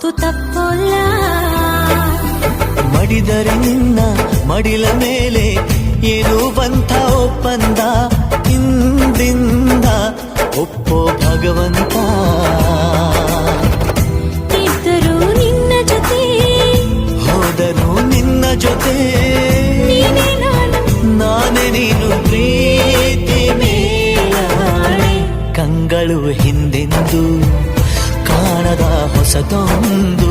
ಮಾತು ತಪ್ಪೋಲ್ಲ. ಮಡಿದರೆ ನಿನ್ನ ಮಡಿಲ ಮೇಲೆ ಏರುವಂಥ ಒಪ್ಪಂದ ಹಿಂದಿಂದ ಒಪ್ಪೋ ಭಗವಂತ. ಇದ್ದರೂ ನಿನ್ನ ಜೊತೆ ಹೋದರೂ ನಿನ್ನ ಜೊತೆ ನೀನೇ ನಾನು ನಾನೇ ನೀನು ಪ್ರೀತಿ ಮೇಲಾಣೆ. ಕಂಗಳು ಹಿಂದೆಂದು ಕಾಣದ ಹೊಸತೊಂದು